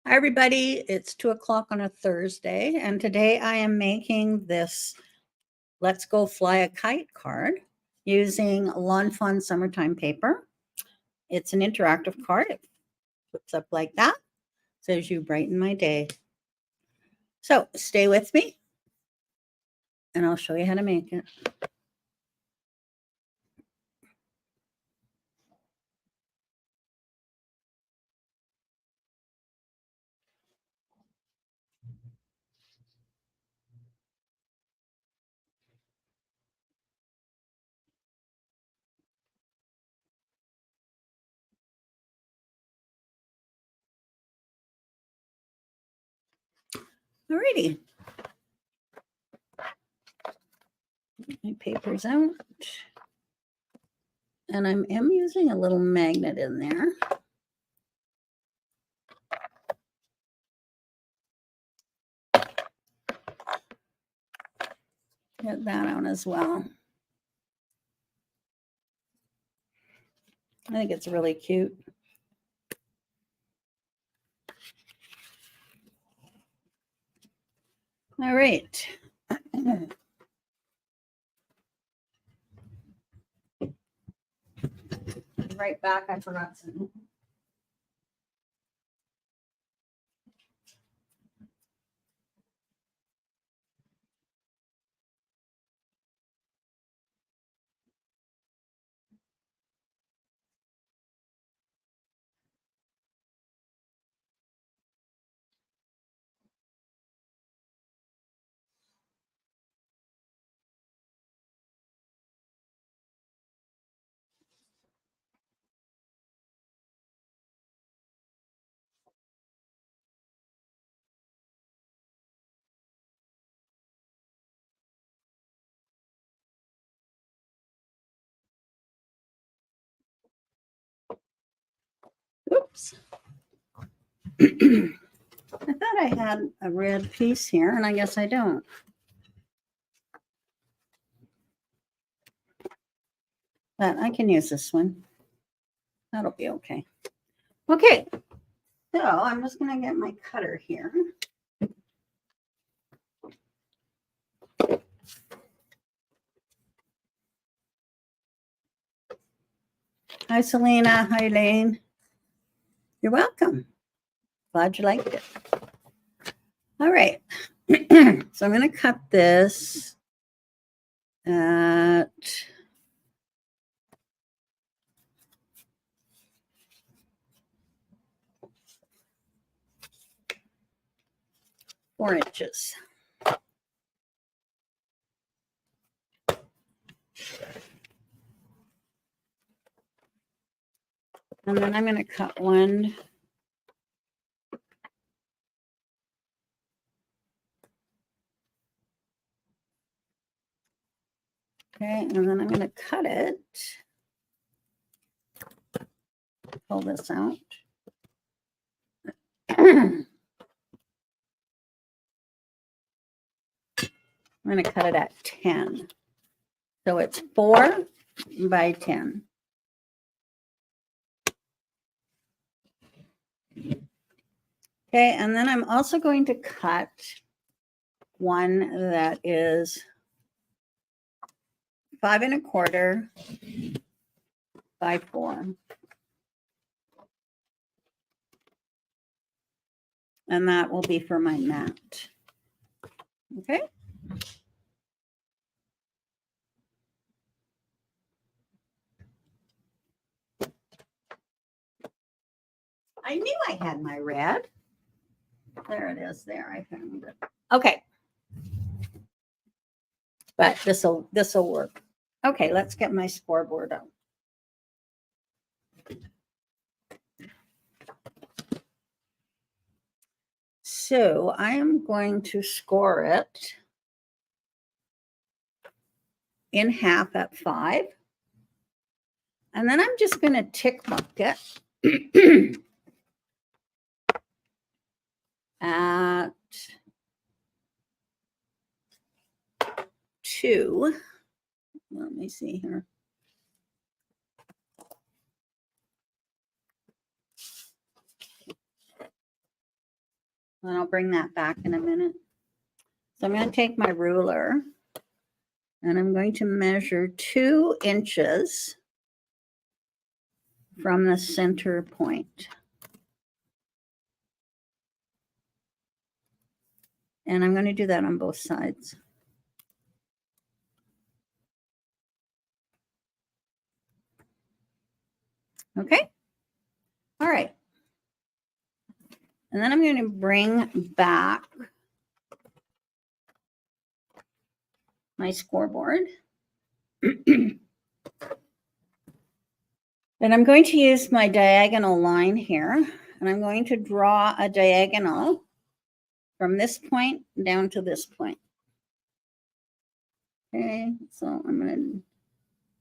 Hi, everybody. It's 2 o'clock on a Thursday, and today I am making this Let's Go Fly a Kite card using Lawn Fun Summertime paper. It's an interactive card. It flips up like that, says you brighten my day. So stay with me, and I'll show you how to make it. Alrighty. My paper's out. And I am using a little magnet in there. Get that out as well. I think it's really cute. All right. Right back, I forgot something. Oops. I thought I had a red piece here, and I guess I don't. But I can use this one. That'll be okay. Okay, so I'm just going to get my cutter here. Hi, Selena. Hi, Elaine. You're welcome. Glad you liked it. All right. So I'm going to cut this at 4 inches. And then I'm going to cut one. Okay, and then I'm going to cut it. Pull this out. I'm going to cut it at 10. So it's 4 by 10. Okay, and then I'm also going to cut one that is 5 1/4 by 4. And that will be for my mat. Okay. I knew I had my red. There it is. There, I found it. Okay. But this'll work. Okay, let's get my scoreboard out. So I am going to score it in half at 5. And then I'm just going to tick mark it at 2. Let me see here. And I'll bring that back in a minute. So I'm going to take my ruler and I'm going to measure 2 inches from the center point. And I'm going to do that on both sides. Okay. All right. And then I'm going to bring back my scoreboard. And I'm going to use my diagonal line here. And I'm going to draw a diagonal from this point down to this point. Okay, so I'm going to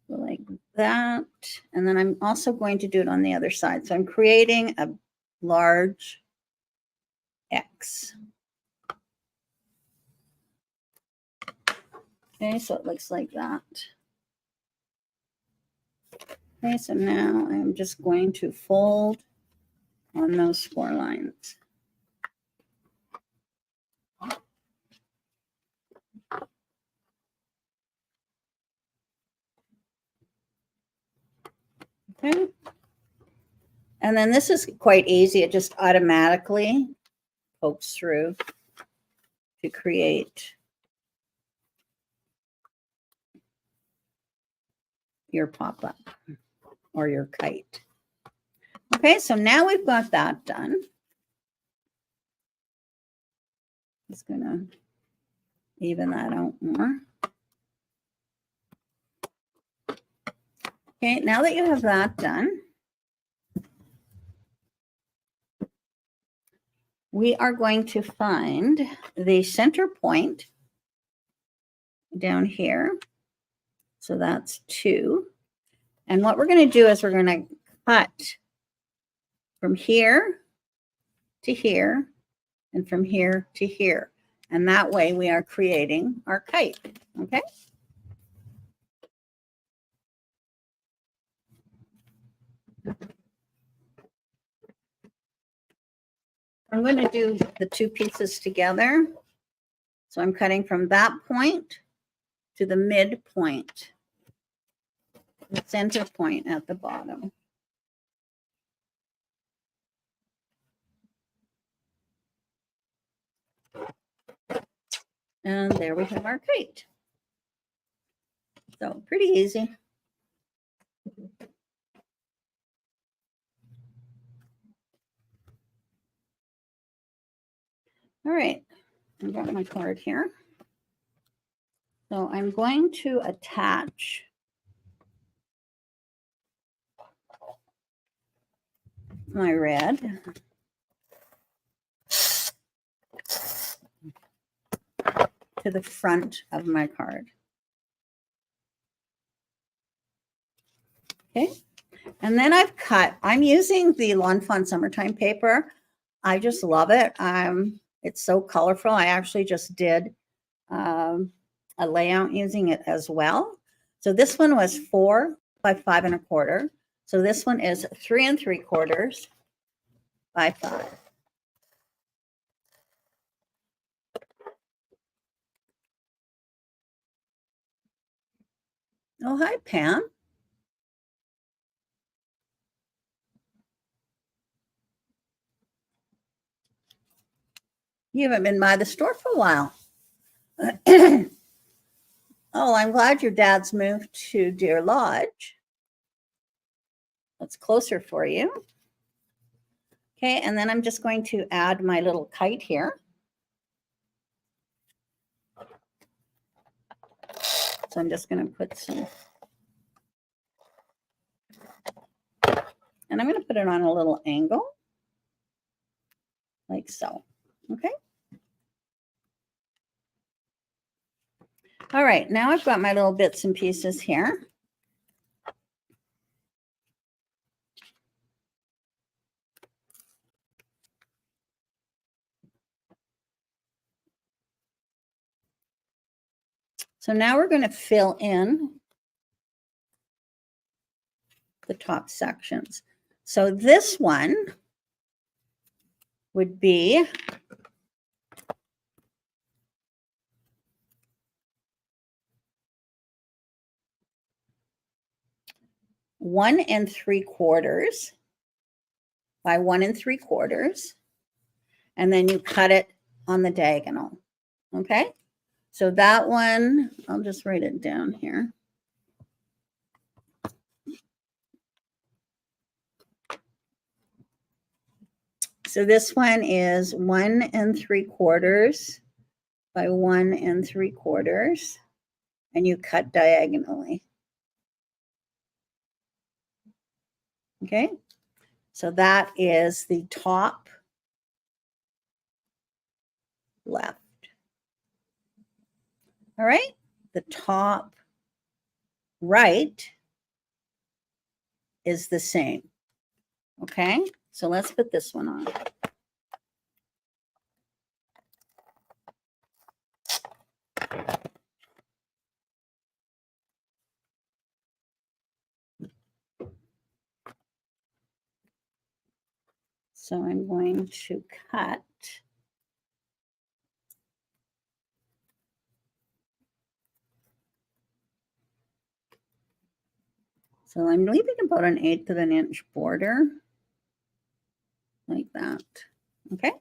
go like that. And then I'm also going to do it on the other side. So I'm creating a large X. Okay, so it looks like that. Okay, so now I'm just going to fold on those 4 lines. Okay. And then this is quite easy. It just automatically pokes through to create your pop-up or your kite. Okay, so now we've got that done. Just gonna even that out more. Okay, now that you have that done, we are going to find the center point down here. So that's 2. And what we're going to do is we're going to cut from here to here and from here to here. And that way we are creating our kite. Okay. I'm going to do the 2 pieces together. So I'm cutting from that point to the midpoint, the center point at the bottom. And there we have our kite. So pretty easy. All right, I've got my card here. So I'm going to attach my red to the front of my card. Okay, and then I've cut, I'm using the Lawn Fawn Summertime paper. I just love it. It's so colorful. I actually just did a layout using it as well. So this one was 4 by 5 1/4. So this one is 3 3/4 by 5. Oh, hi, Pam. You haven't been by the store for a while. Oh, I'm glad your dad's moved to Deer Lodge. That's closer for you. Okay, and then I'm just going to add my little kite here. So I'm just going to put some, and I'm going to put it on a little angle, like so. Okay. All right, now I've got my little bits and pieces here. So now we're going to fill in the top sections. So this one would be 1 3/4 by 1 3/4, and then you cut it on the diagonal. Okay, so that one, I'll just write it down here. So this one is 1 3/4 by 1 3/4, and you cut diagonally. Okay, so that is the top left. All right, the top right is the same. Okay, so let's put this one on. So I'm going to cut. So I'm leaving about 1/8 of an inch border, like that. Okay.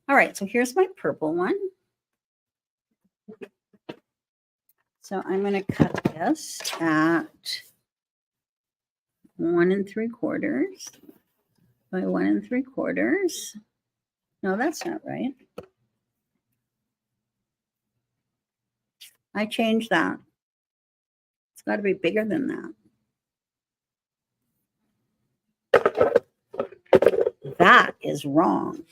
All right, so here's my purple one. So I'm going to cut this at 1 3/4 by 1 3/4. No, that's not right. I changed that. It's got to be bigger than that. That is wrong.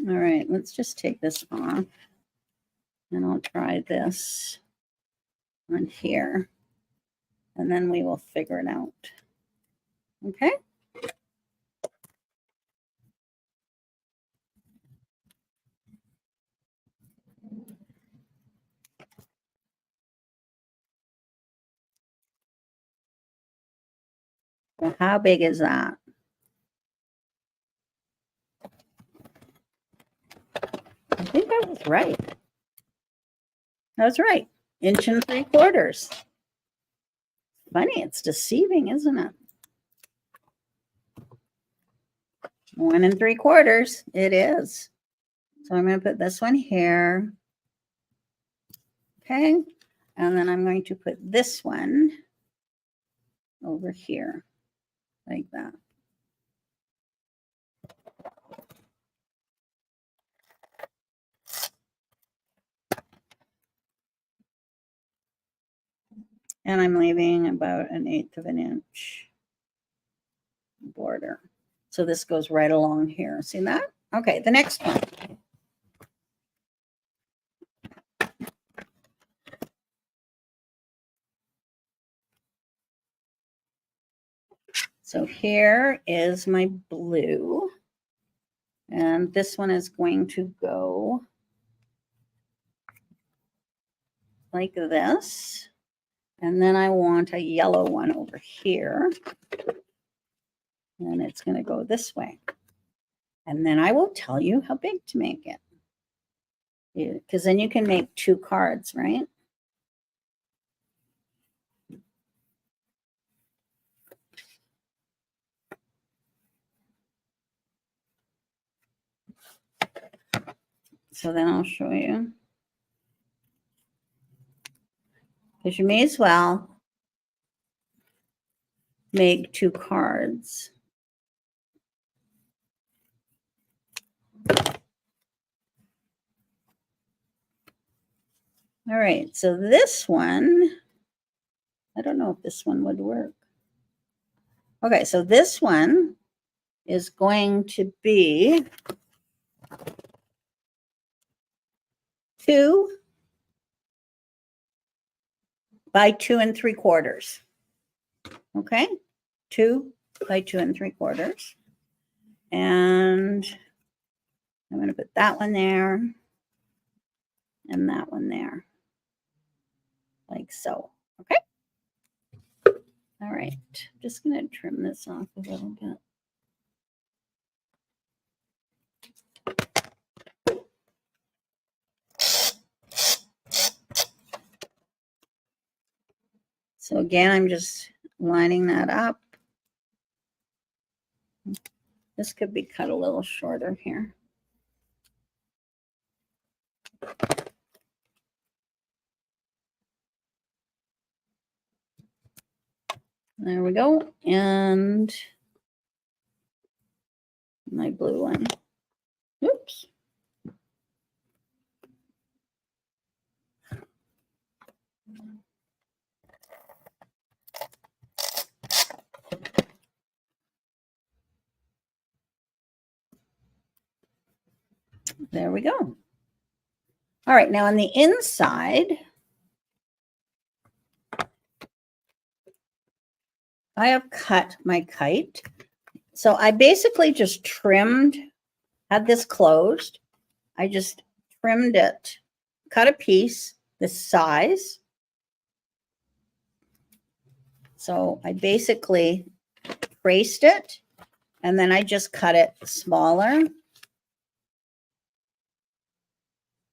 All right, let's just take this off, and I'll try this on here, and then we will figure it out. Okay. So how big is that? I think I was right. I was right. 1 3/4. Funny, it's deceiving, isn't it? 1 3/4. It is. So I'm going to put this one here. Okay. And then I'm going to put this one over here, like that. And I'm leaving about 1/8 of an inch border. So this goes right along here. See that? Okay, the next one. So here is my blue. And this one is going to go like this. And then I want a yellow one over here. And it's going to go this way. And then I will tell you how big to make it. Because then you can make 2 cards, right? So then I'll show you. Because you may as well make 2 cards. All right, so this one, I don't know if this one would work. Okay, so this one is going to be 2 by 2 3/4. Okay, 2 by 2 3/4. And I'm going to put that one there and that one there, like so. Okay. All right, I'm just going to trim this off a little bit. So again, I'm just lining that up. This could be cut a little shorter here. There we go. And my blue one. Oops. There we go. All right, now on the inside, I have cut my kite. So I basically just trimmed, had this closed. I just trimmed it, cut a piece this size. So I basically traced it, and then I just cut it smaller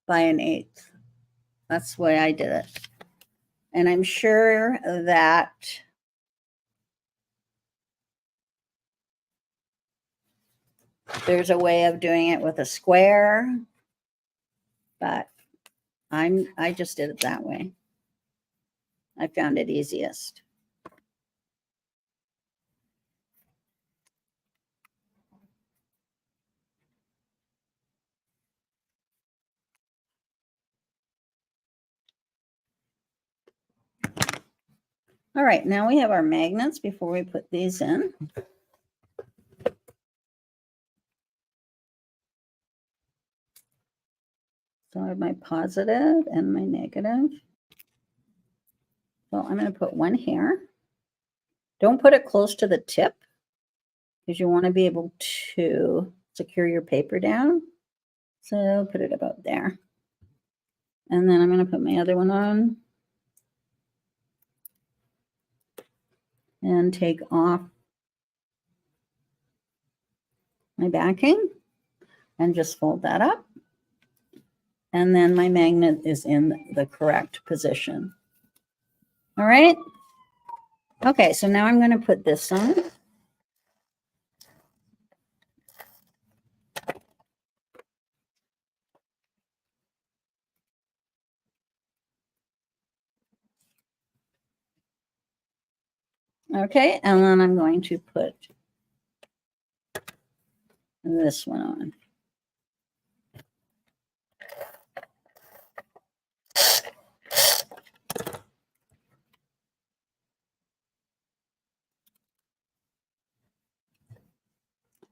by 1/8. That's the way I did it. And I'm sure that there's a way of doing it with a square, but I just did it that way. I found it easiest. All right, now we have our magnets before we put these in. So I have my positive and my negative. So I'm going to put one here. Don't put it close to the tip because you want to be able to secure your paper down. So put it about there. And then I'm going to put my other one on and take off my backing and just fold that up. And then my magnet is in the correct position. All right. Okay, so now I'm going to put this on. Okay, and then I'm going to put this one on.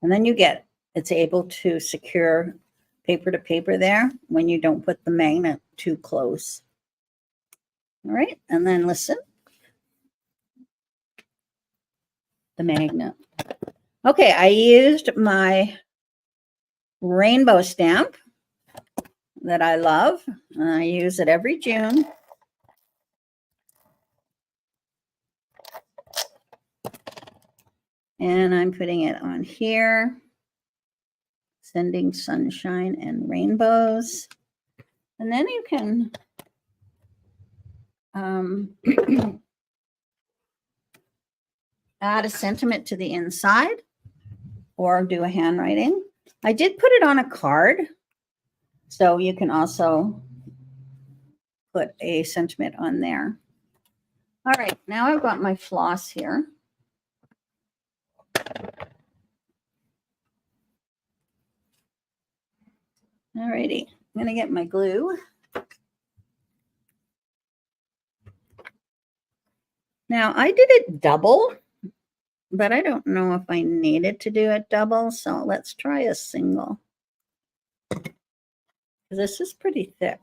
And then it's able to secure paper to paper there when you don't put the magnet too close. All right, and then listen, the magnet. Okay, I used my rainbow stamp that I love. I use it every June. And I'm putting it on here, sending sunshine and rainbows. And then you can add a sentiment to the inside or do a handwriting. I did put it on a card, so you can also put a sentiment on there. All right, now I've got my floss here. All righty, I'm gonna get my glue. Now I did it double, but I don't know if I needed to do it double, so let's try a single. This is pretty thick.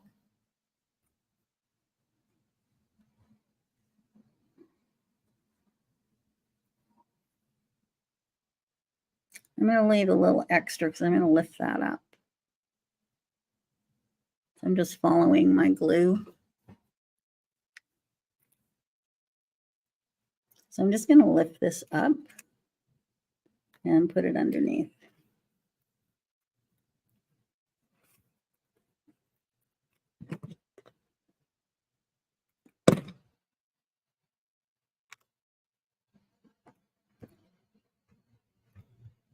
I'm going to leave a little extra because I'm going to lift that up. I'm just following my glue. So I'm just going to lift this up and put it underneath.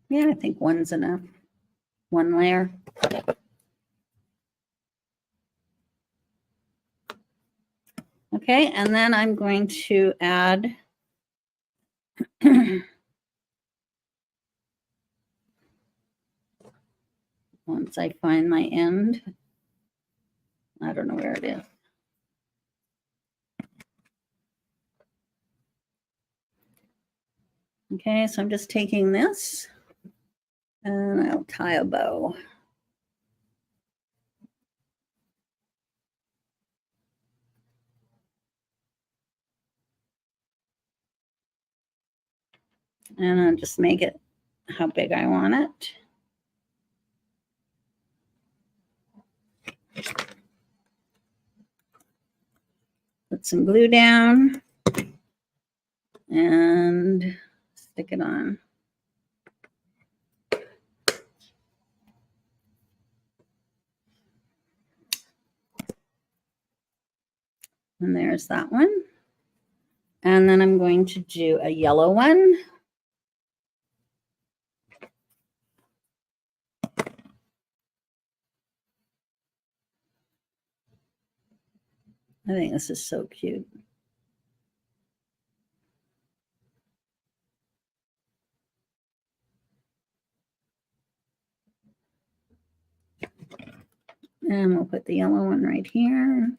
Yeah, I think one's enough. One layer. Okay, and then I'm going to add once I find my end. I don't know where it is. Okay, so I'm just taking this and I'll tie a bow. And I'll just make it how big I want it. Put some glue down and stick it on. And there's that one. And then I'm going to do a yellow one. I think this is so cute. And we'll put the yellow one right here.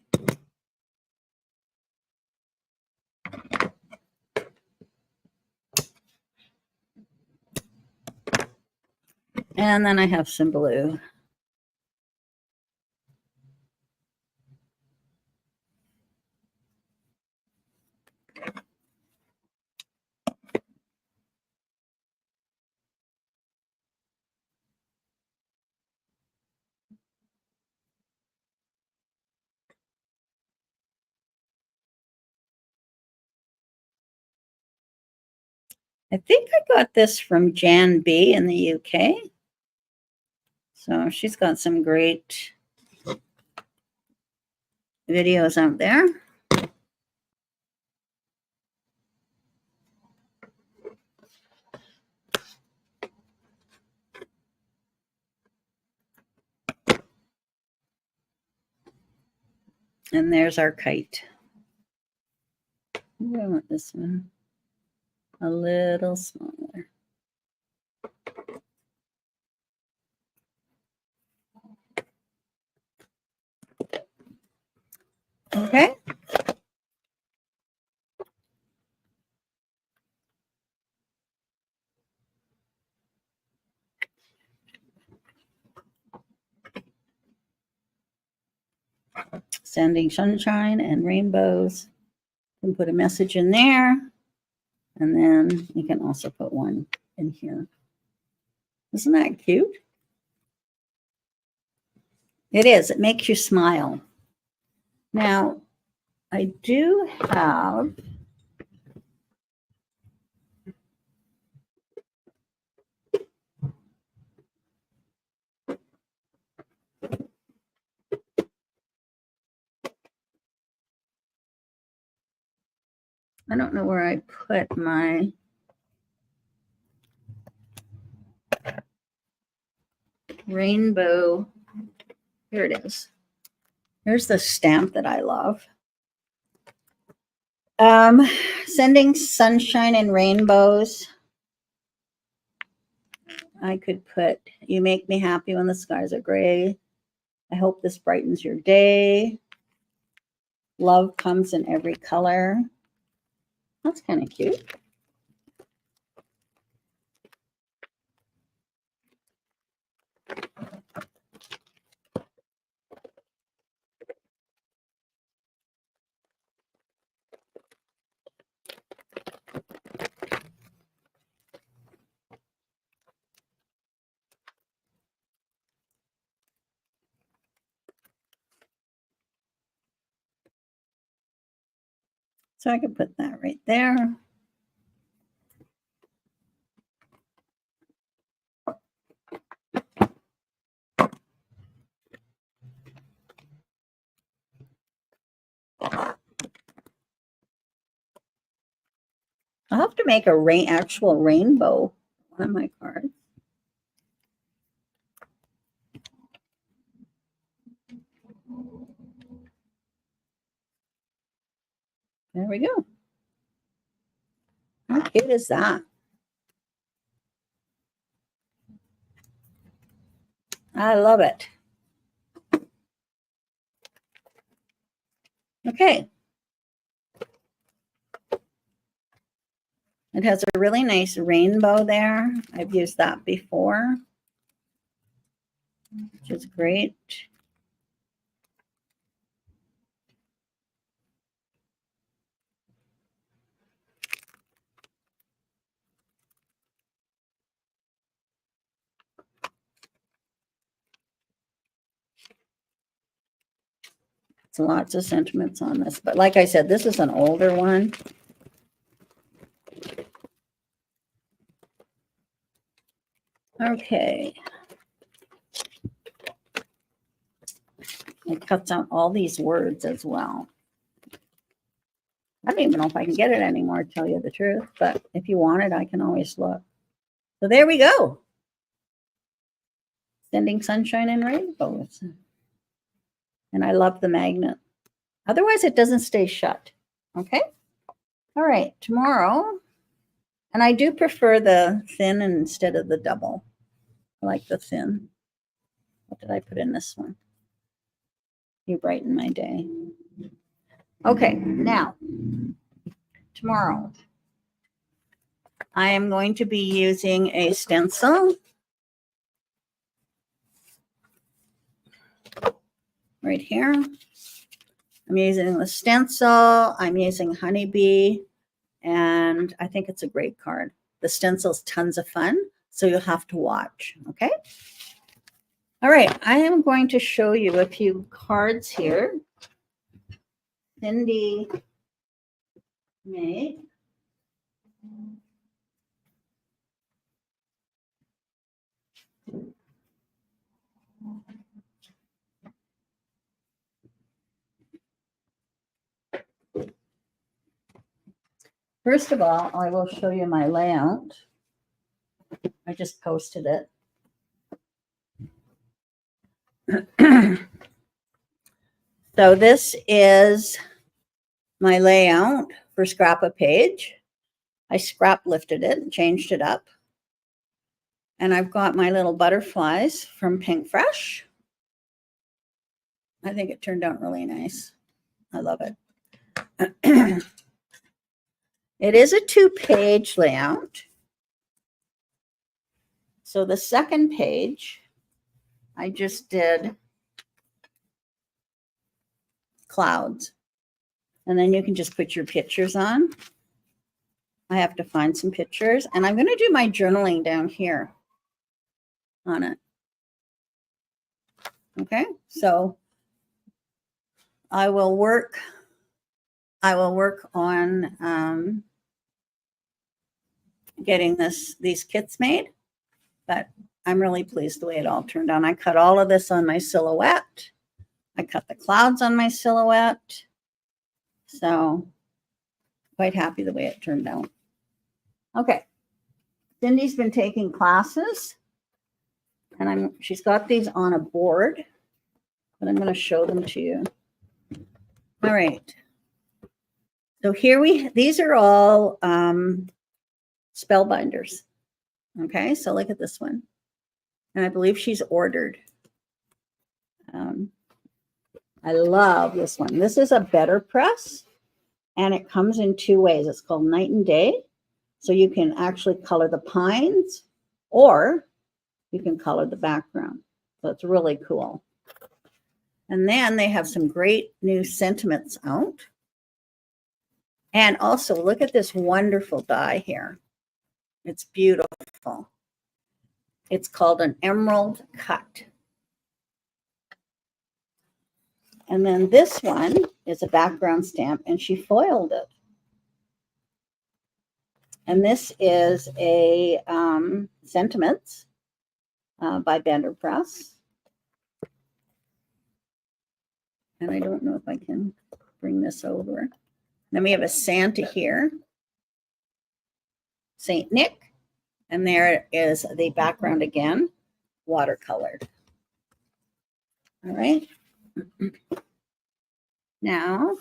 And then I have some blue. I think I got this from Jan B in the UK. So she's got some great videos out there. And there's our kite. Maybe I want this one a little smaller. Okay. Sending sunshine and rainbows. You can put a message in there. And then you can also put one in here. Isn't that cute? It is. It makes you smile. Now, I do have I don't know where I put my rainbow. Here it is. Here's the stamp that I love. Sending sunshine and rainbows. I could put, you make me happy when the skies are gray. I hope this brightens your day. Love comes in every color. That's kind of cute. So I could put that right there. I'll have to make a actual rainbow on my card. There we go. How cute is that? I love it. Okay. It has a really nice rainbow there. I've used that before, which is great. So lots of sentiments on this. But like I said, this is an older one. Okay. It cuts out all these words as well. I don't even know if I can get it anymore, to tell you the truth. But if you want it, I can always look. So there we go. Sending sunshine and rainbows. And I love the magnet. Otherwise, it doesn't stay shut. Okay. All right. Tomorrow. And I do prefer the thin instead of the double. I like the thin. What did I put in this one? You brighten my day. Okay. Now, tomorrow, I am going to be using a stencil. Right here. I'm using the stencil. I'm using Honeybee. And I think it's a great card. The stencil's tons of fun, so you'll have to watch, okay? All right, I am going to show you a few cards here. Cindy made. First of all, I will show you my layout. I just posted it. So this is my layout for Scrap a Page. I scrap lifted it and changed it up. And I've got my little butterflies from Pink Fresh. I think it turned out really nice. I love it. It is a 2-page layout. So the second page, I just did clouds. And then you can just put your pictures on. I have to find some pictures. And I'm going to do my journaling down here on it. Okay, so I will work on getting these kits made, but I'm really pleased the way it all turned out. I cut all of this on my silhouette. I cut the clouds on my silhouette. So quite happy the way it turned out. Okay. Cindy's been taking classes and she's got these on a board, but I'm going to show them to you. All right. So these are all spellbinders. Okay, so look at this one. And I believe she's ordered. I love this one. This is a better press, and it comes in 2 ways. It's called Night and Day. So you can actually color the pines, or you can color the background. So it's really cool. And then they have some great new sentiments out. And also, look at this wonderful die here. It's beautiful. It's called an emerald cut. And then this one is a background stamp, and she foiled it. And this is a Sentiments by Bender Press. And I don't know if I can bring this over. Then we have a Santa here, Saint Nick, and there is the background again, watercolored. All right. Now,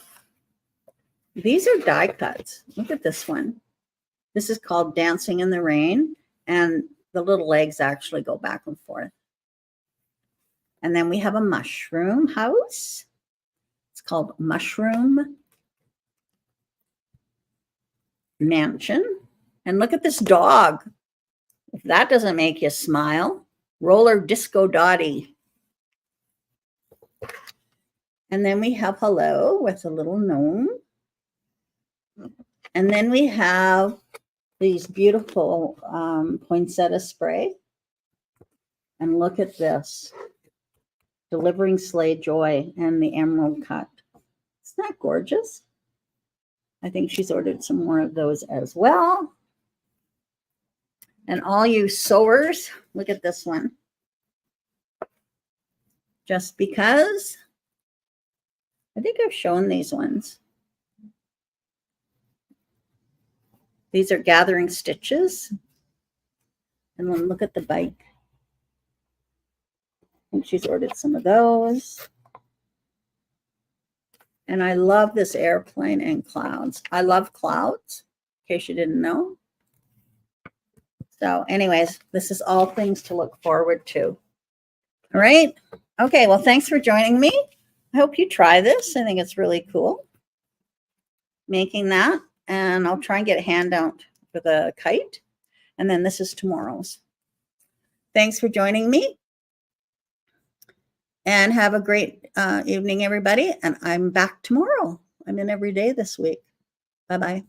These are die cuts. Look at this one. This is called Dancing in the Rain, and the little legs actually go back and forth. And then we have a mushroom house. It's called Mushroom Mansion. And look at this dog. If that doesn't make you smile, Roller Disco Dottie. And then we have Hello with a little gnome. And then we have these beautiful poinsettia spray. And look at this. Delivering Sleigh Joy and the emerald cut. Isn't that gorgeous? I think she's ordered some more of those as well. And all you sewers, look at this one. Just because. I think I've shown these ones. These are gathering stitches. And then look at the bike. I think she's ordered some of those. And I love this airplane and clouds. I love clouds, in case you didn't know. So anyways, this is all things to look forward to. All right. Okay, well, thanks for joining me. I hope you try this. I think it's really cool making that. And I'll try and get a handout for the kite. And then this is tomorrow's. Thanks for joining me. And have a great evening, everybody. And I'm back tomorrow. I'm in every day this week. Bye-bye.